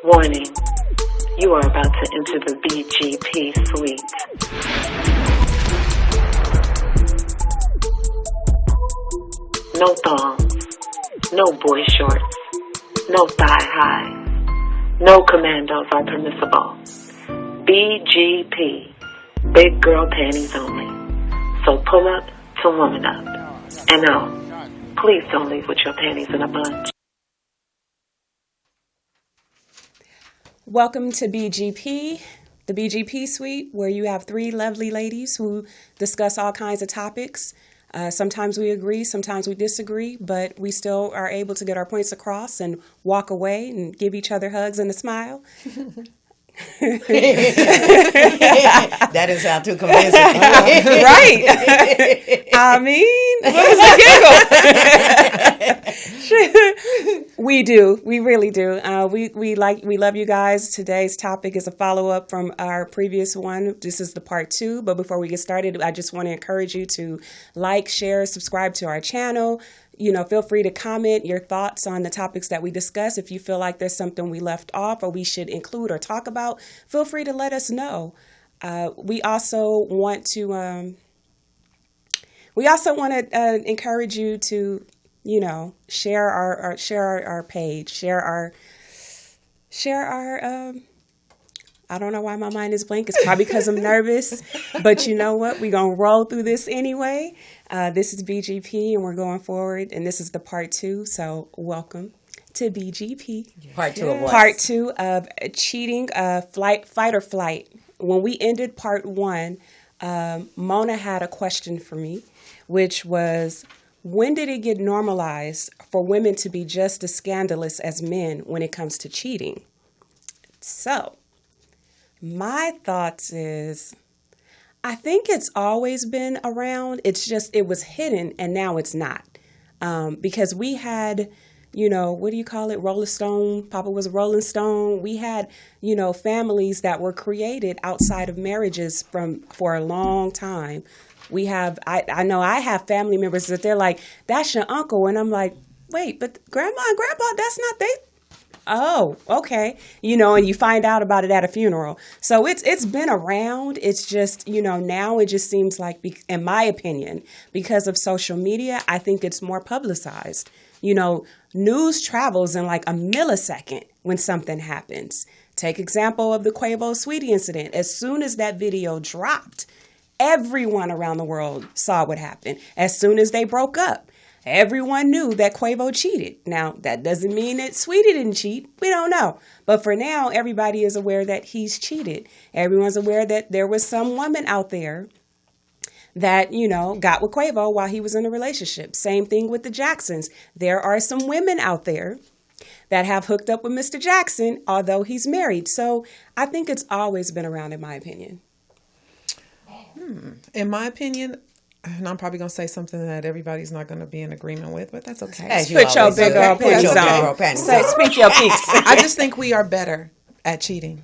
Warning, you are about to enter the BGP suite. No thongs, no boy shorts, no thigh highs, no commandos are permissible. BGP, big girl panties only. So pull up to woman up. And no, please don't leave with your panties in a bunch. Welcome to BGP, the BGP suite, where you have three lovely ladies who discuss all kinds of topics. Sometimes we agree, sometimes we disagree, but we still are able to get our points across and walk away and give each other hugs and a smile. That is how to convince it. Right. I mean, what was the giggle? We do. We really do. We love you guys. Today's topic is a follow-up from our previous one. This is the part 2. But before we get started, I just want to encourage you to like, share, subscribe to our channel. You know, feel free to comment your thoughts on the topics that we discuss. If you feel like there's something we left off or we should include or talk about, feel free to let us know. We also want to encourage you to, you know, share our page, share our. I don't know why my mind is blank. It's probably because I'm nervous, but you know what? We're going to roll through this anyway. This is BGP and we're going forward, and this is the part 2. So welcome to BGP. Part 2 of what? Part 2 of cheating, fight or flight. When we ended part 1, Mona had a question for me, which was, when did it get normalized for women to be just as scandalous as men when it comes to cheating? So my thoughts is, I think it's always been around. It's just, it was hidden and now it's not. Because we had, you know, what do you call it? Rolling Stone. Papa was a Rolling Stone. We had, you know, families that were created outside of marriages for a long time. We have, I know I have family members that they're like, that's your uncle. And I'm like, wait, but grandma and grandpa, that's not they. Oh, okay. You know, and you find out about it at a funeral. So it's been around. It's just, you know, now it just seems like, in my opinion, because of social media, I think it's more publicized. You know, news travels in like a millisecond when something happens. Take example of the Quavo Sweetie incident. As soon as that video dropped, everyone around the world saw what happened. As soon as they broke up, everyone knew that Quavo cheated. Now, that doesn't mean that Sweetie didn't cheat. We don't know. But for now, everybody is aware that he's cheated. Everyone's aware that there was some woman out there that, you know, got with Quavo while he was in a relationship. Same thing with the Jacksons. There are some women out there that have hooked up with Mr. Jackson, although he's married. So I think it's always been around, in my opinion. In my opinion, and I'm probably going to say something that everybody's not going to be in agreement with, but that's okay. As you Put your always big do. old Put your panties big on. old panties on. Speak your piece. I just think we are better at cheating.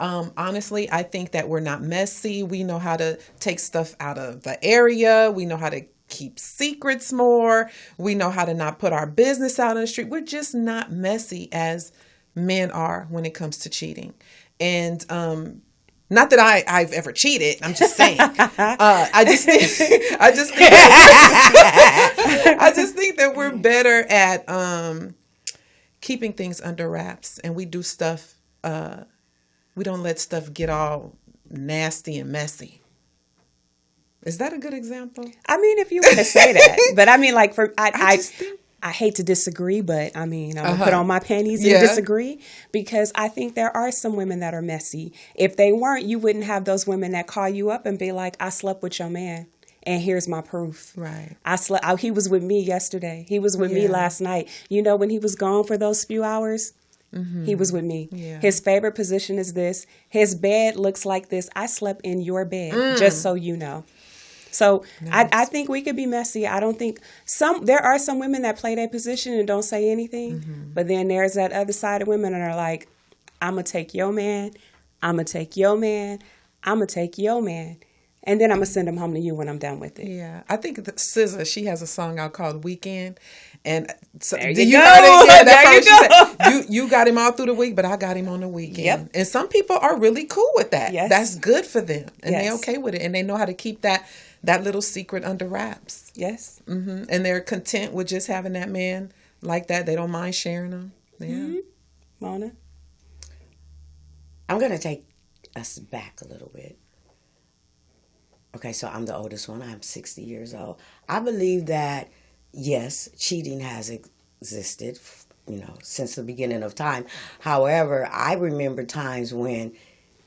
Honestly, I think that we're not messy. We know how to take stuff out of the area. We know how to keep secrets more. We know how to not put our business out on the street. We're just not messy as men are when it comes to cheating. And not that I've ever cheated. I'm just saying. I just think that we're better at keeping things under wraps, and we do stuff. We don't let stuff get all nasty and messy. Is that a good example? I mean, if you want to say that, but I mean, like I hate to disagree, but I mean, I'm gonna put on my panties and disagree, because I think there are some women that are messy. If they weren't, you wouldn't have those women that call you up and be like, I slept with your man, and here's my proof. Right. He was with me yesterday. He was with me last night. You know, when he was gone for those few hours, he was with me. Yeah. His favorite position is this. His bed looks like this. I slept in your bed, just so you know. So nice. I think we could be messy. I don't think there are some women that play their position and don't say anything. But then there's that other side of women that are like, I'm going to take your man. I'm going to take your man. I'm going to take your man. and then I'm going to send them home to you when I'm done with it. Yeah, I think SZA, she has a song out called Weekend, and so, There do you go. heard it? Yeah, There you that part she said, you got him all through the week, but I got him on the weekend. Yep. And some people are really cool with that. Yes. That's good for them, and Yes. they're okay with it, and they know how to keep that little secret under wraps. Yes. And they're content with just having that man like that. They don't mind sharing them. Yeah. Mona? I'm going to take us back a little bit. Okay, so I'm the oldest one. I'm 60 years old. I believe that, yes, cheating has existed, since the beginning of time. However, I remember times when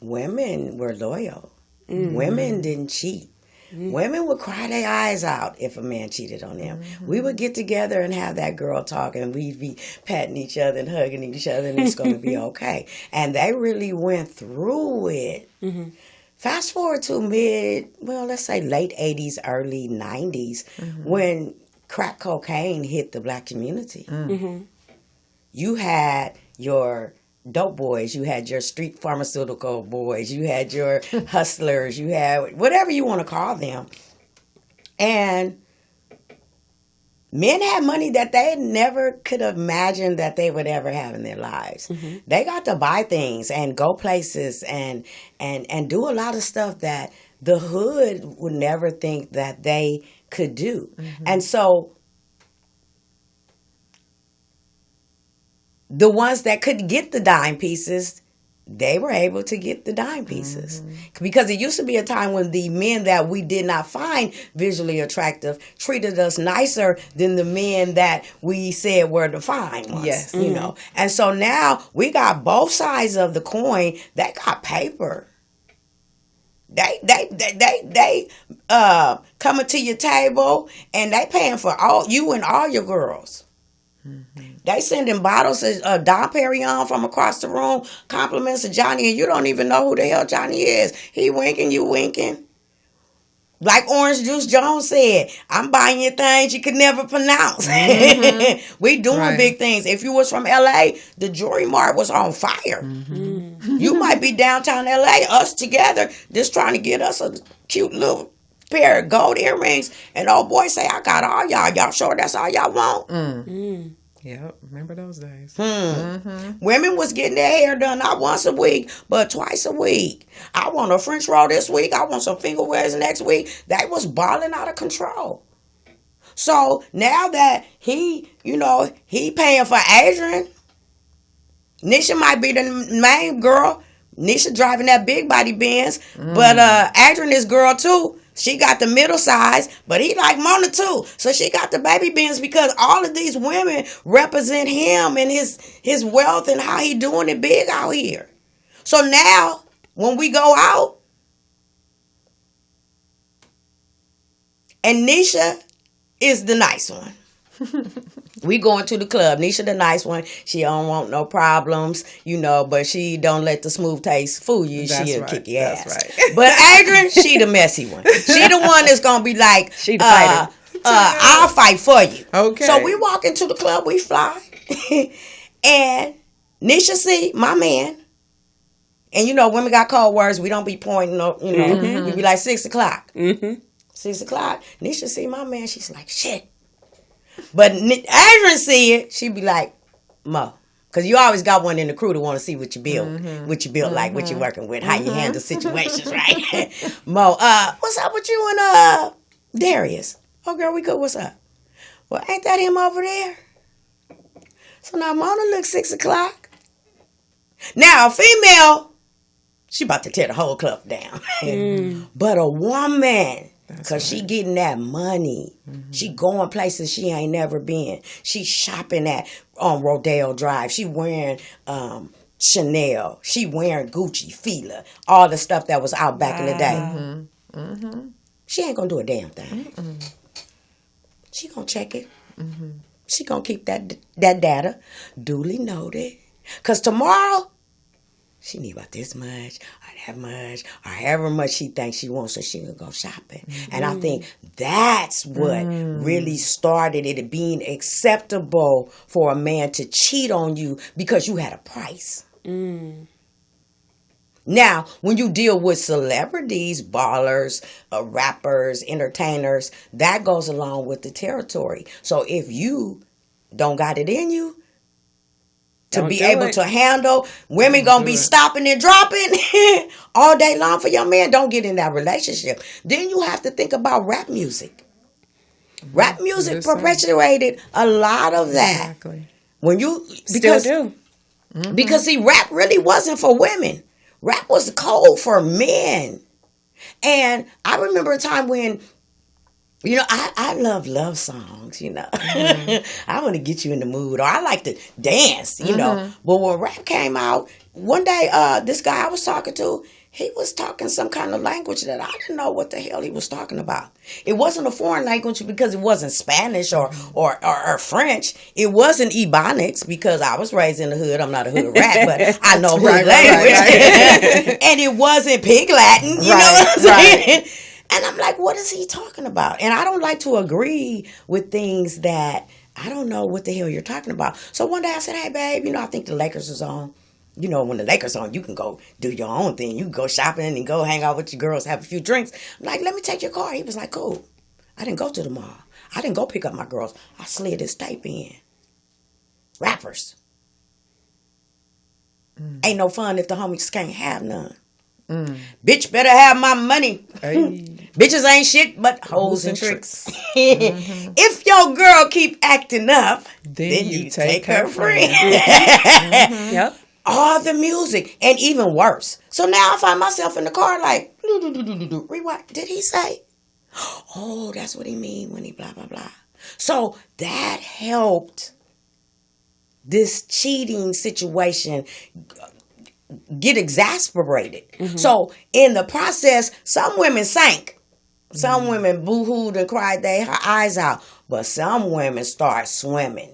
women were loyal. Women didn't cheat. Women would cry their eyes out if a man cheated on them. We would get together and have that girl talk, and we'd be patting each other and hugging each other, and it's going to be okay. And they really went through it. Fast forward to let's say late 80s, early 90s, when crack cocaine hit the black community. You had your dope boys, you had your street pharmaceutical boys, you had your hustlers, you had whatever you want to call them. And men had money that they never could have imagined that they would ever have in their lives. They got to buy things and go places and do a lot of stuff that the hood would never think that they could do. And so the ones that could get the dime pieces, they were able to get the dime pieces. Because it used to be a time when the men that we did not find visually attractive treated us nicer than the men that we said were the fine ones. Yes. And so now we got both sides of the coin. They got paper. They coming to your table and they paying for all you and all your girls. They sending bottles of Dom Perignon from across the room, compliments to Johnny, and you don't even know who the hell Johnny is. He winking, you winking. Like Orange Juice Jones said, I'm buying you things you could never pronounce. We doing big things. If you was from L.A., the Jewelry Mart was on fire. You might be downtown L.A., us together, just trying to get us a cute little pair of gold earrings. And old boy say, I got all y'all. Y'all sure that's all y'all want? Yep, remember those days. Women was getting their hair done not once a week, but twice a week. I want a French roll this week. I want some finger waves next week. They was balling out of control. So now that he paying for Adrianne, Neisha might be the main girl. Neisha driving that big body Benz, but Adrianne is girl too. She got the middle size, but he like Mona too. So she got the baby Benz because all of these women represent him and his wealth and how he doing it big out here. So now when we go out and Neisha is the nice one. We going to the club. Neisha the nice one. She don't want no problems, but she don't let the smooth taste fool you. She'll kick your ass. Right. But Adrianne, she the messy one. She the one that's gonna be like, She the fighter. I'll fight for you. Okay. So we walk into the club, we fly. And Neisha see my man. And women got cold words. We don't be pointing up, we be like 6 o'clock. 6 o'clock. Neisha see my man, she's like, shit. But Adrianne see it, she be like, Mo. Because you always got one in the crew to want to see what you build, what you build like, what you working with, how you handle situations, right? Mo, what's up with you and Darius? Oh, girl, we good. What's up? Well, ain't that him over there? So now Mona looks 6 o'clock. Now, a female, she about to tear the whole club down. But a woman, because she getting that money. She going places she ain't never been. She shopping on Rodeo Drive. She wearing Chanel. She wearing Gucci, Fila. All the stuff that was out back in the day. She ain't going to do a damn thing. She going to check it. She going to keep that data duly noted. Because tomorrow, she need about this much or that much or however much she thinks she wants, so she can go shopping. And I think that's what really started it being acceptable for a man to cheat on you because you had a price. Now, when you deal with celebrities, ballers, rappers, entertainers, that goes along with the territory. So if you don't got it in you to Don't be do able it. to handle, women gonna be stopping and dropping all day long for your man, don't get in that relationship. Then you have to think about rap music. Rap music perpetuated a lot of that. Exactly. When you Still do. because see, rap really wasn't for women. Rap was the code for men. And I remember a time when, you know, I love songs, you know. I want to get you in the mood, or I like to dance, you know. But when rap came out, one day, this guy I was talking to, he was talking some kind of language that I didn't know what the hell he was talking about. It wasn't a foreign language because it wasn't Spanish or French. It wasn't Ebonics because I was raised in the hood. I'm not a hood rat, but I know hood language. Right. And it wasn't Pig Latin, you know what I'm saying? And I'm like, what is he talking about? And I don't like to agree with things that I don't know what the hell you're talking about. So one day I said, hey, babe, you know, I think the Lakers is on. You know, when the Lakers on, you can go do your own thing. You can go shopping and go hang out with your girls, have a few drinks. I'm like, let me take your car. He was like, cool. I didn't go to the mall. I didn't go pick up my girls. I slid this tape in. Rappers. Ain't no fun if the homies can't have none. Bitch better have my money. Hey. Bitches ain't shit but hoes and tricks. If your girl keep acting up, then you take her friend. Yep. All the music, and even worse. So now I find myself in the car like, rewind. Did he say? Oh, that's what he mean when he blah, blah, blah. So that helped this cheating situation get exasperated. So in the process, some women sank. Some women boo-hooed and cried their eyes out. But some women start swimming.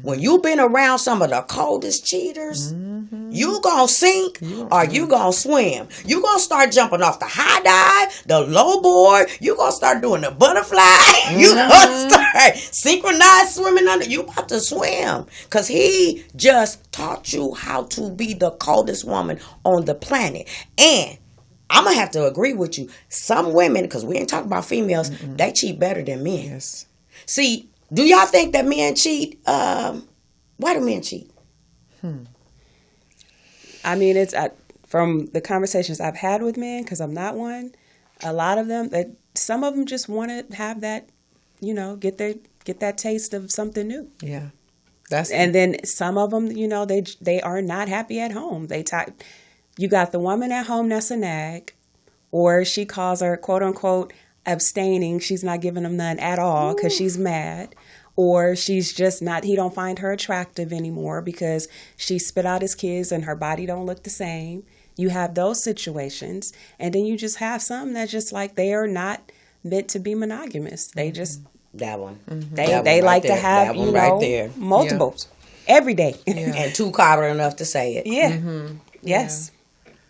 When you've been around some of the coldest cheaters, you gonna sink or you gonna swim. You gonna start jumping off the high dive, the low board. You gonna start doing the butterfly. You gonna start synchronized swimming under. You about to swim because he just taught you how to be the coldest woman on the planet. And I'm gonna have to agree with you. Some women, because we ain't talking about females, they cheat better than men. Yes. See, do y'all think that men cheat? Why do men cheat? I mean, it's from the conversations I've had with men, because I'm not one. A lot of them, some of them just want to have that, you know, get that taste of something new. Yeah. And then some of them, you know, they are not happy at home. You got the woman at home that's a nag, or she calls her quote unquote abstaining. She's not giving him none at all because she's mad, or she's just not, he don't find her attractive anymore because she spit out his kids and her body don't look the same. You have those situations, and then you just have some that just like they are not meant to be monogamous. They just that one. They like to have, you know, multiples every day. And too coddled enough to say it. Yeah. Yes.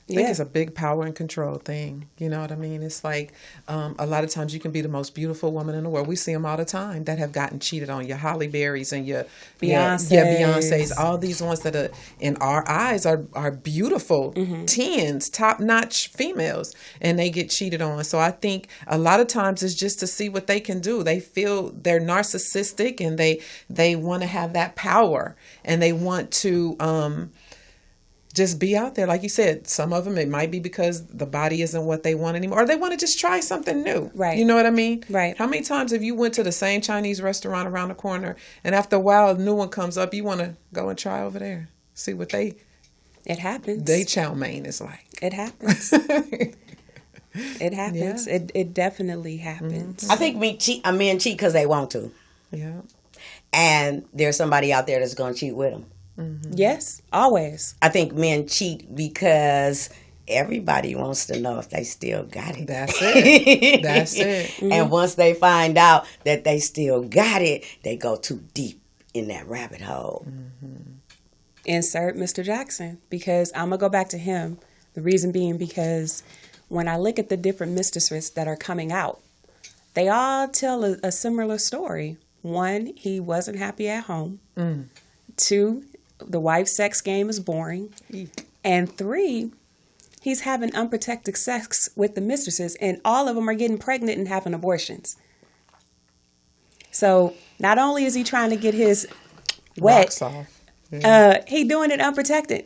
I think it's a big power and control thing. You know what I mean? It's like a lot of times you can be the most beautiful woman in the world. We see them all the time that have gotten cheated on. Your Halle Berrys and your Beyoncés. All these ones that are in our eyes are beautiful, tens, top-notch females, and they get cheated on. So I think a lot of times it's just to see what they can do. They feel they're narcissistic and they want to have that power, and they want to just be out there. Like you said, some of them, it might be because the body isn't what they want anymore, or they want to just try something new. Right. You know what I mean? Right. How many times have you went to the same Chinese restaurant around the corner, and after a while, a new one comes up, you want to go and try over there, see what it happens. they chow mein is like. It happens. It happens. Yeah. It definitely happens. I think men cheat because they want to. Yeah. And there's somebody out there that's going to cheat with them. Yes, always. I think men cheat because everybody wants to know if they still got it. That's it. That's it. And once they find out that they still got it, they go too deep in that rabbit hole. Insert Mr. Jackson, because I'm going to go back to him. The reason being because when I look at the different mistresses that are coming out, they all tell a similar story. One, he wasn't happy at home. 2, the wife's sex game is boring. And 3, he's having unprotected sex with the mistresses, and all of them are getting pregnant and having abortions. So not only is he trying to get his wet, he doing it unprotected.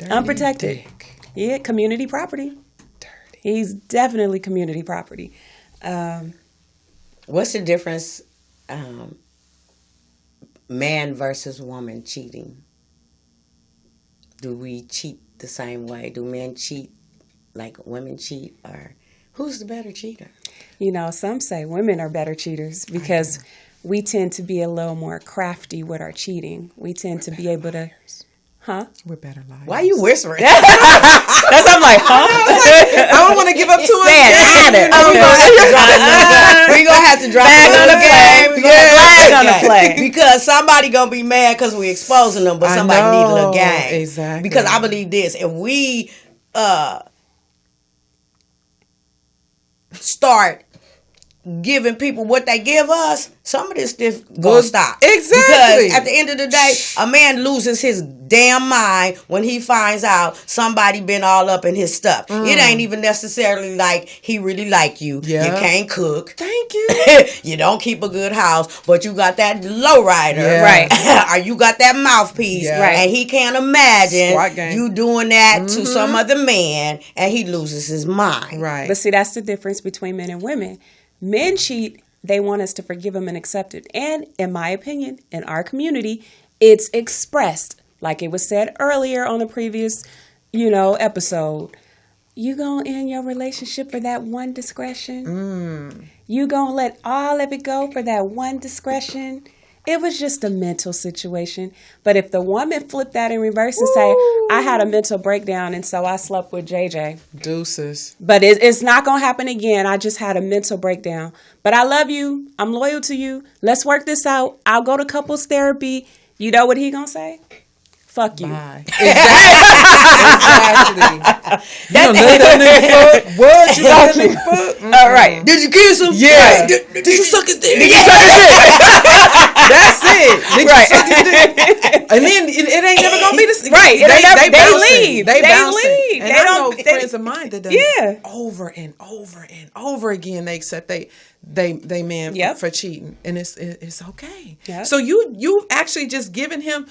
Unprotected. Dick. Yeah, community property. Dirty. He's definitely community property. What's the difference, man versus woman cheating? Do we cheat the same way? Do men cheat like women cheat? Or who's the better cheater? You know, some say women are better cheaters because we tend to be a little more crafty with our cheating. We tend to be able to... Huh? We're better liars. Why are you whispering? That's I'm like, huh? I don't want to give up too much. We're going to have to drop Flag on the game. flag on the flag. Because somebody going to be mad because we exposing them, but somebody need a little game. Exactly. Because I believe this. If we start giving people what they give us, some of this stuff gonna stop. Exactly. Because at the end of the day, a man loses his damn mind when he finds out somebody been all up in his stuff. It ain't even necessarily like he really like you. Yeah. You can't cook. Thank you. You don't keep a good house, but you got that lowrider. Yeah. Right. Or you got that mouthpiece. Yeah. Right. And he can't imagine Squat game. you doing that to some other man, and he loses his mind. Right. But see, that's the difference between men and women. Men cheat, they want us to forgive them and accept it. And in my opinion, in our community, it's expressed. Like it was said earlier on the previous, episode. You gonna end your relationship for that one discretion? You gonna let all of it go for that one discretion? It was just a mental situation. But if the woman flipped that in reverse and say, I had a mental breakdown and so I slept with JJ. Deuces. But it's not going to happen again. I just had a mental breakdown. But I love you. I'm loyal to you. Let's work this out. I'll go to couples therapy. You know what he going to say? Fuck you. Bye. Exactly. You don't let that nigga fuck? What? You let that nigga fuck? All right. Did you kiss him? Yeah. Right. Did you suck his dick? Did you suck his dick? That's it. Did you suck his dick? And then it ain't never gonna be the same. Right. They leave. They bouncing. leave. And They I know don't. friends of mine that done Yeah. over and over and over again. They accept they man Yep. for cheating, and it's okay. Yep. So you actually just giving him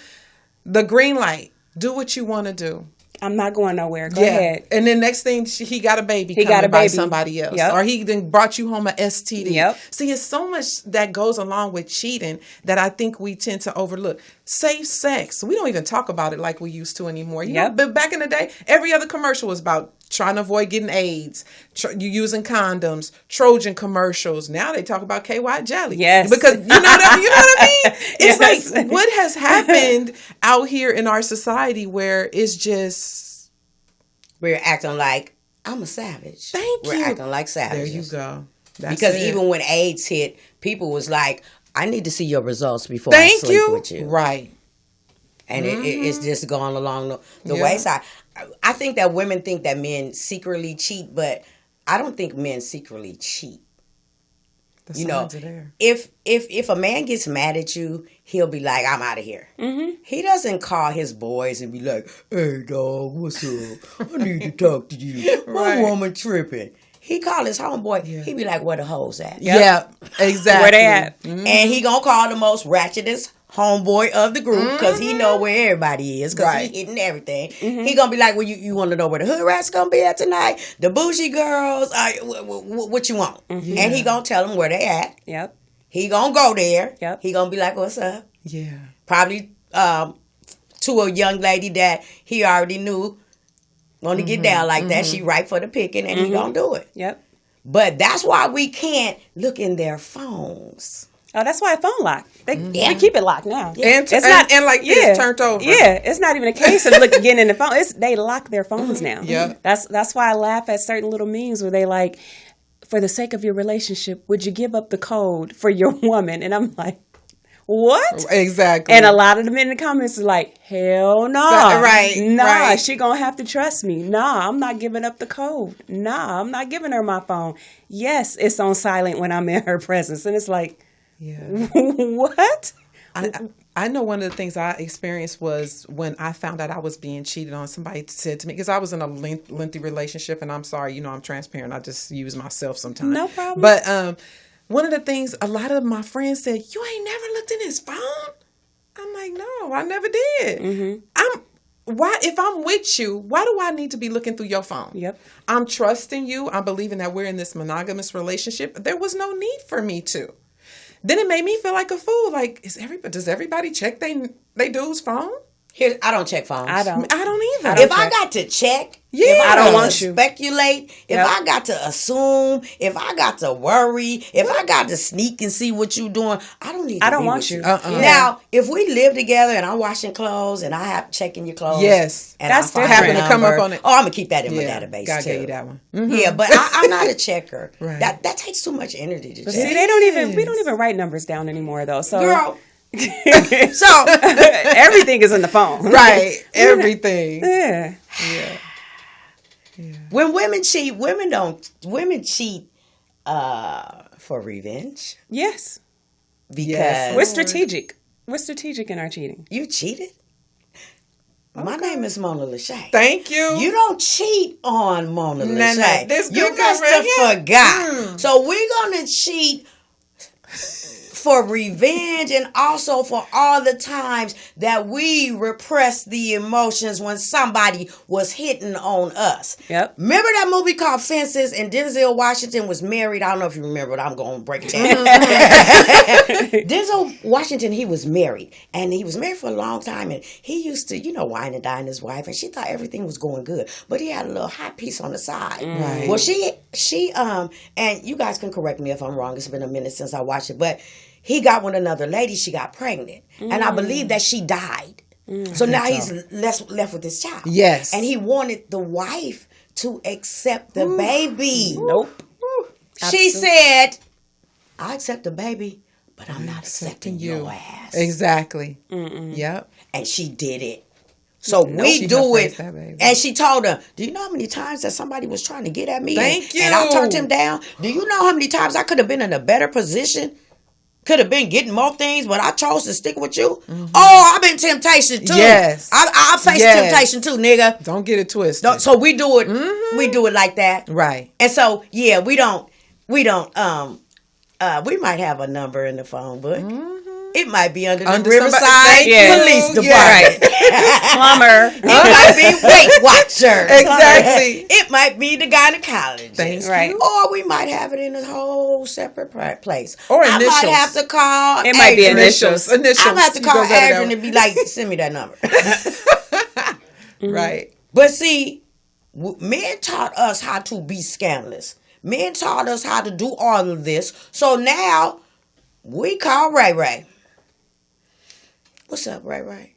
the green light. Do what you want to do. I'm not going nowhere. Go ahead. And then next thing, he got a baby. He got a by baby. somebody else, Yep. or he then brought you home a STD. Yep. See, it's so much that goes along with cheating that I think we tend to overlook. Safe sex. We don't even talk about it like we used to anymore. You know, but back in the day, every other commercial was about trying to avoid getting AIDS, you using condoms, Trojan commercials. Now they talk about KY jelly. Yes. Because you know what I mean? It's Yes. like, what has happened out here in our society where it's just... We're acting like, I'm a savage. We're acting like savages. There you go. That's because it. even when AIDS hit, people was like, I need to see your results before I sleep with you. Right. And it's just gone along the wayside. I think that women think that men secretly cheat, but I don't think men secretly cheat. The signs are there. If a man gets mad at you, he'll be like, I'm out of here. Mm-hmm. He doesn't call his boys and be like, hey, dog, what's up? I need to talk to you. My woman tripping. He call his homeboy. Yeah. He be like, where the hoes at? Yeah, exactly. Where they at? Mm-hmm. And he gonna call the most ratchetest homeboy of the group because he know where everybody is because he hitting everything. Mm-hmm. He gonna be like, well, you want to know where the hood rats gonna be at tonight? The bougie girls? What you want? Mm-hmm. And he gonna tell them where they at. Yep. He gonna go there. Yep. He gonna be like, what's up? Yeah. Probably to a young lady that he already knew want to get down like that. She ripe for the picking and he gonna do it. Yep. But that's why we can't look in their phones. Oh, that's why phone lock. They keep it locked now. And this turned over. Yeah, it's not even a case of getting in the phone. They lock their phones now. Yeah. That's why I laugh at certain little memes where they like, for the sake of your relationship, would you give up the code for your woman? And I'm like, what? Exactly. And a lot of them in the comments are like, hell no. Right. She gonna have to trust me. Nah, I'm not giving up the code. Nah, I'm not giving her my phone. Yes, it's on silent when I'm in her presence. And it's like, yeah. what? I know one of the things I experienced was when I found out I was being cheated on. Somebody said to me, because I was in a lengthy relationship, and I'm sorry, I'm transparent. I just use myself sometimes. No problem. But one of the things, a lot of my friends said, you ain't never looked in his phone? I'm like, no, I never did. Mm-hmm. If I'm with you, why do I need to be looking through your phone? Yep. I'm trusting you. I'm believing that we're in this monogamous relationship. There was no need for me to. Then it made me feel like a fool. Like, does everybody check they dude's phone? Here, I don't check phones. I don't either. I got to check, yeah, if I don't got want to you. speculate, if I got to assume, if I got to worry, if I got to sneak and see what you doing, I don't need. I don't want you. Now, if we live together and I'm washing clothes and I have checking your clothes, yes, and that's I happen to come up on it. Oh, I'm gonna keep that in my database God too. gave you that one. Mm-hmm. Yeah, but I'm not a checker. Right. That takes too much energy to check. See, we don't even write numbers down anymore though. So Girl. So everything is in the phone. Right. Everything. Yeah. When women cheat, women cheat for revenge. Yes. Because We're strategic. We're strategic in our cheating. you cheated. My name is Mona Lishey. Thank you. You don't cheat on Mona Lishey. This You good must right have here. forgot. So we're gonna cheat for revenge and also for all the times that we repressed the emotions when somebody was hitting on us. Yep. Remember that movie called Fences, and Denzel Washington was married? I don't know if you remember, but I'm going to break it down. Denzel Washington, he was married, and he was married for a long time, and he used to, wine and dine his wife, and she thought everything was going good, but he had a little hot piece on the side. Right. Well, she, and you guys can correct me if I'm wrong. It's been a minute since I watched it, but he got with another lady. She got pregnant. And I believe that she died. So now he's left with this child. Yes. And he wanted the wife to accept the baby. Nope. She said, I accept the baby, but I'm not accepting your ass. Exactly. Yep. And she did it. So we do it. And she told her, do you know how many times that somebody was trying to get at me? Thank you. And I turned him down? Do you know how many times I could have been in a better position? Could have been getting more things, but I chose to stick with you. Oh, I've been temptation too. Yes. I faced temptation too, nigga. Don't get it twisted. So we do it. We do it like that. Right. And so, yeah, we don't, we might have a number in the phone, but it might be under the Riverside Police Department. Plumber. It might be Weight Watcher. Exactly. It might be the gynecologist. Thanks. Right. Or we might have it in a whole separate place. Or I initials. might have to call. It might be Adrian. initials. I might have to You call go better that Adrian way. and be like, send me that number. Right. But see, men taught us how to be scandalous. Men taught us how to do all of this. So now we call Ray Ray. What's up, Ray Ray?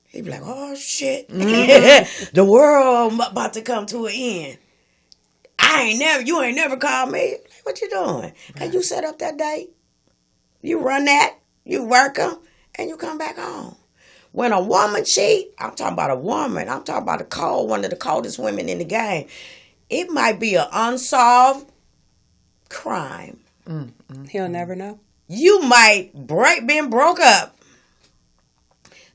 He be like, oh, shit. The world about to come to an end. You ain't never called me. Like, what you doing? And you set up that date. You run that. You work them. And you come back home. When a woman cheat, I'm talking about a woman. I'm talking about one of the coldest women in the game. It might be an unsolved crime. He'll never know. You might been broke up.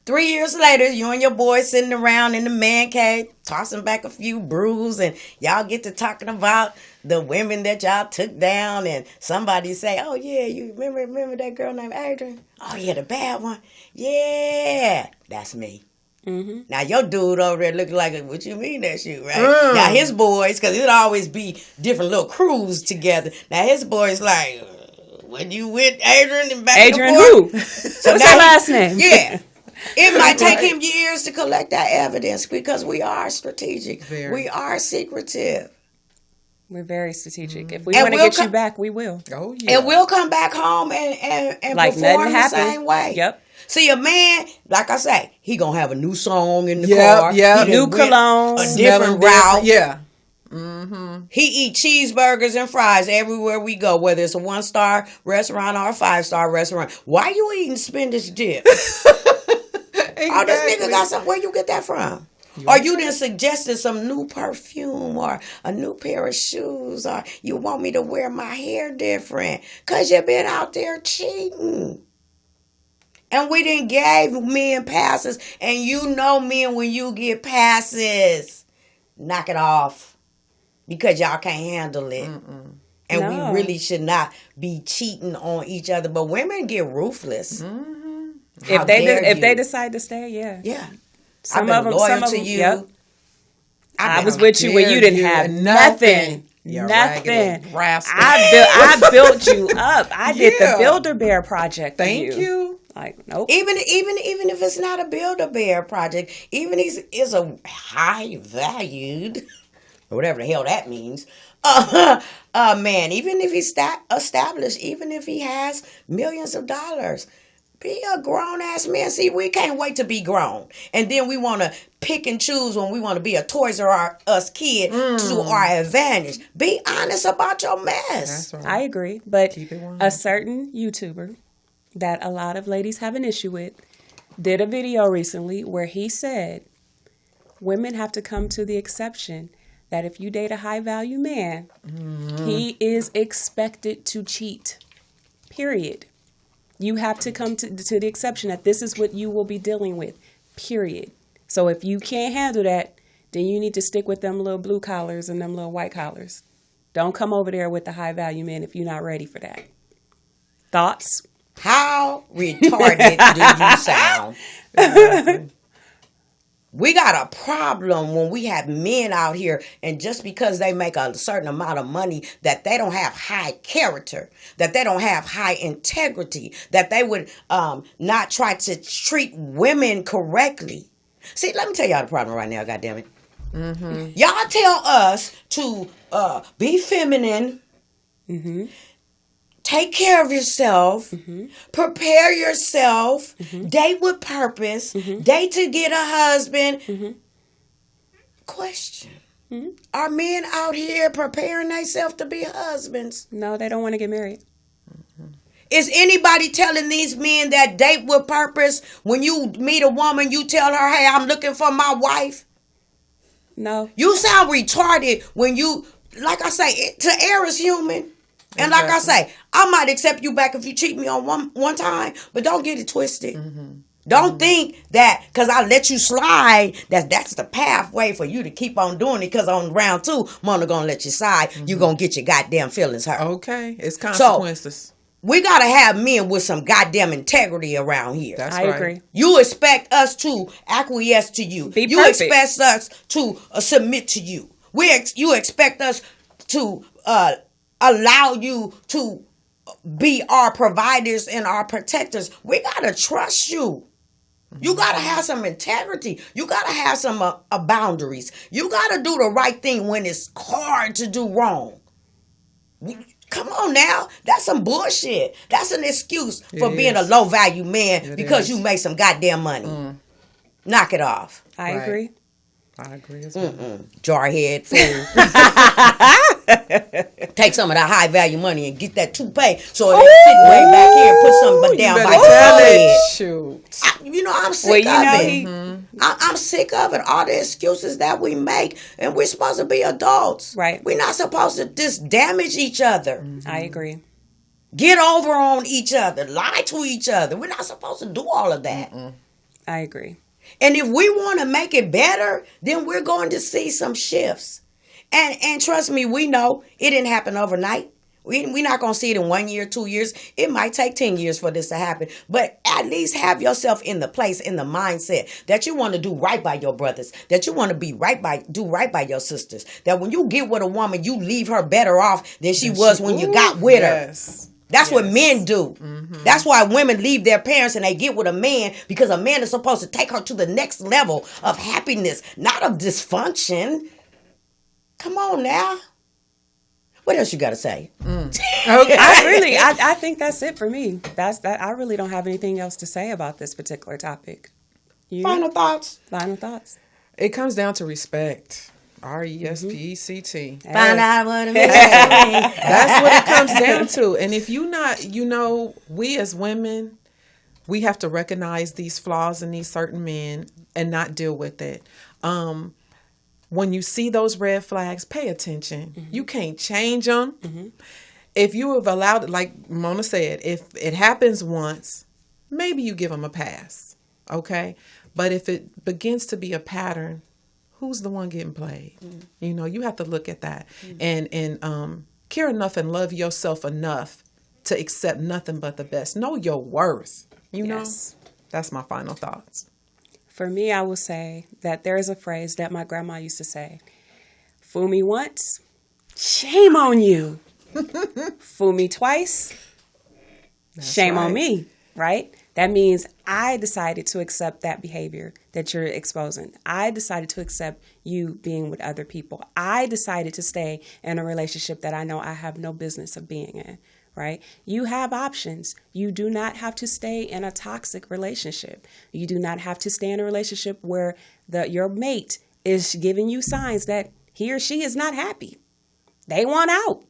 3 years later, you and your boy sitting around in the man cave, tossing back a few brews, and y'all get to talking about the women that y'all took down, and somebody say, oh yeah, you remember that girl named Adrianne? Oh yeah, the bad one. Yeah, that's me. Now your dude over there looking like, what you mean that's you, right? Now his boys, because it'll always be different little crews together. Now his boys like, when you with Adrianne and back Adrianne and forth? who? So What's now her last name? Yeah. It might take him years to collect that evidence because we are strategic. Very. We are secretive. We're very strategic. If we want to get you back, we will. Oh, yeah. And we'll come back home and Like perform nothing the happened. same way. Yep. See, a man, like I say, he going to have a new song in the Yep, car. yep. He New done went cologne. A different route. Yeah. He eat cheeseburgers and fries everywhere we go, whether it's a 1-star restaurant or a 5-star restaurant. Why you eating spinach dip? Oh, this nigga got some. Where you get that from? Or you done suggested some new perfume or a new pair of shoes, or you want me to wear my hair different because you been out there cheating. And we didn't gave men passes. And you know men, when you get passes, knock it off. Because y'all can't handle it. And No. we really should not be cheating on each other. But women get ruthless. If they decide to stay, yeah. Yeah. Some I've of been them, loyal some of to them, you. yep. I I've was been with you when you didn't have nothing. You Nothing. raggedy rascal. I built you up. I did the Build-A-Bear project for Thank you. Like, nope. Even if it's not a Build-A-Bear project, even if it's a high valued, or whatever the hell that means, man, even if he's established, even if he has millions of dollars, be a grown ass man. See, we can't wait to be grown, and then we want to pick and choose when we want to be a Toys R Us kid to our advantage. Be honest about your mess. That's right. I agree. But Keep it 100. a certain YouTuber that a lot of ladies have an issue with did a video recently where he said women have to come to the exception that if you date a high value man, he is expected to cheat. Period. You have to come to the exception that this is what you will be dealing with. Period. So if you can't handle that, then you need to stick with them little blue collars and them little white collars. Don't come over there with the high value men if you're not ready for that. Thoughts? How retarded do you sound? We got a problem when we have men out here, and just because they make a certain amount of money, that they don't have high character, that they don't have high integrity, that they would not try to treat women correctly. See, let me tell y'all the problem right now, goddammit. Y'all tell us to be feminine, take care of yourself, prepare yourself, date with purpose, date to get a husband. Question. Are men out here preparing themselves to be husbands? No, they don't want to get married. Is anybody telling these men that date with purpose, when you meet a woman, you tell her, hey, I'm looking for my wife? No. You sound retarded when you, like I say, to err is human. And like I say, I might accept you back if you cheat me on one time, but don't get it twisted. Don't think that because I let you slide, that's the pathway for you to keep on doing it, because on round 2, Mona gonna let you slide. You gonna get your goddamn feelings hurt. Okay, it's consequences. We gotta have men with some goddamn integrity around here. That's I right. agree. You expect us to acquiesce to you. Be You perfect. expect us to submit to you. You expect us to allow you to be our providers and our protectors. We gotta trust you. You gotta have some integrity. You gotta have some boundaries. You gotta do the right thing when it's hard to do wrong. Come on now. That's some bullshit. That's an excuse for being a low value man because you make some goddamn money. Knock it off. I Right. agree. I agree as well. Jarhead fool. Take some of that high value money and get that toupee so it ain't sitting way back here and put something down by your head. Shoot. I'm sick of it. he- I'm sick of it. All the excuses that we make, and we're supposed to be adults. Right. We're not supposed to just damage each other. I agree. Get over on each other. Lie to each other. We're not supposed to do all of that. I agree. And if we want to make it better, then we're going to see some shifts. And trust me, we know it didn't happen overnight. We're not going to see it in 1 year, 2 years. It might take 10 years for this to happen. But at least have yourself in the place, in the mindset that you want to do right by your brothers, that you want to do right by your sisters. That when you get with a woman, you leave her better off than she was when you got with her. That's what men do. That's why women leave their parents and they get with a man, because a man is supposed to take her to the next level of happiness, not of dysfunction. Come on now. What else you got to say? I think that's it for me. That's that. I really don't have anything else to say about this particular topic. You? Final thoughts? Final thoughts. It comes down to respect. RESPECT. Find out what it means. That's what it comes down to. And if you not, we as women, we have to recognize these flaws in these certain men and not deal with it. When you see those red flags, pay attention. You can't change them. If you have allowed, like Mona said, if it happens once, maybe you give them a pass. Okay. But if it begins to be a pattern, who's the one getting played? You know, you have to look at that and care enough and love yourself enough to accept nothing but the best. Know your worth. You know, that's my final thoughts. For me, I will say that there is a phrase that my grandma used to say: "Fool me once, shame on you. Fool me twice, shame on me." Right? That means I decided to accept that behavior that you're exposing. I decided to accept you being with other people. I decided to stay in a relationship that I know I have no business of being in. Right? You have options. You do not have to stay in a toxic relationship. You do not have to stay in a relationship where your mate is giving you signs that he or she is not happy. They want out,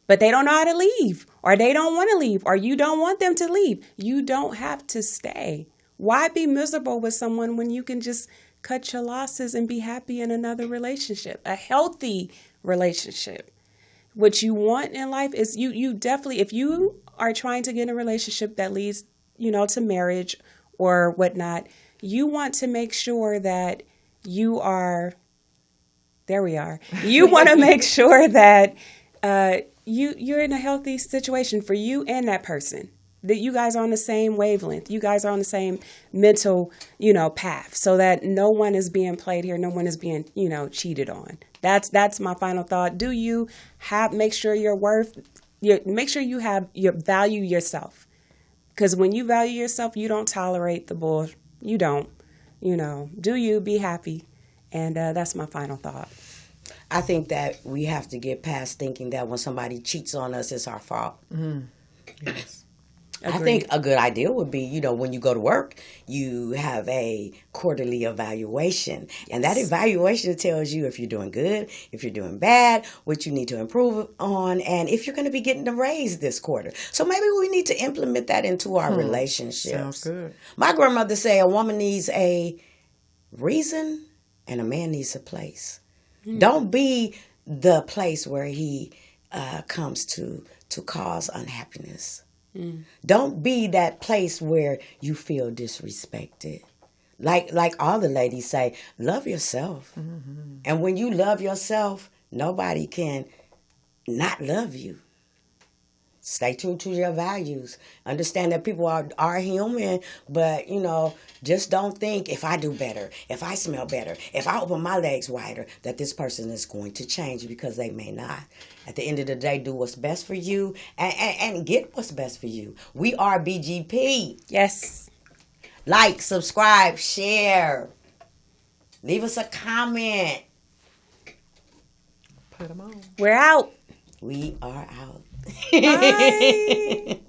but they don't know how to leave, or they don't want to leave, or you don't want them to leave. You don't have to stay. Why be miserable with someone when you can just cut your losses and be happy in another relationship, a healthy relationship? What you want in life is you definitely, if you are trying to get in a relationship that leads, to marriage or whatnot, you want to make sure that you are, there we are. You want to make sure that you're in a healthy situation for you and that person, that you guys are on the same wavelength. You guys are on the same mental, path, so that no one is being played here. No one is being, cheated on. That's my final thought. Do you make sure make sure you value yourself, because when you value yourself, you don't tolerate the bull. You don't, do you be happy? And that's my final thought. I think that we have to get past thinking that when somebody cheats on us, it's our fault. Yes. I think a good idea would be, when you go to work, you have a quarterly evaluation. Yes. And that evaluation tells you if you're doing good, if you're doing bad, what you need to improve on, and if you're going to be getting a raise this quarter. So maybe we need to implement that into our relationships. Sounds good. My grandmother said a woman needs a reason and a man needs a place. Don't be the place where he comes to cause unhappiness. Don't be that place where you feel disrespected. Like all the ladies say, love yourself. Mm-hmm. And when you love yourself, nobody can not love you. Stay true to your values. Understand that people are human, but, just don't think if I do better, if I smell better, if I open my legs wider, that this person is going to change, because they may not. At the end of the day, do what's best for you and get what's best for you. We are BGP. Yes. Like, subscribe, share. Leave us a comment. Put them on. We're out. We are out. Bye.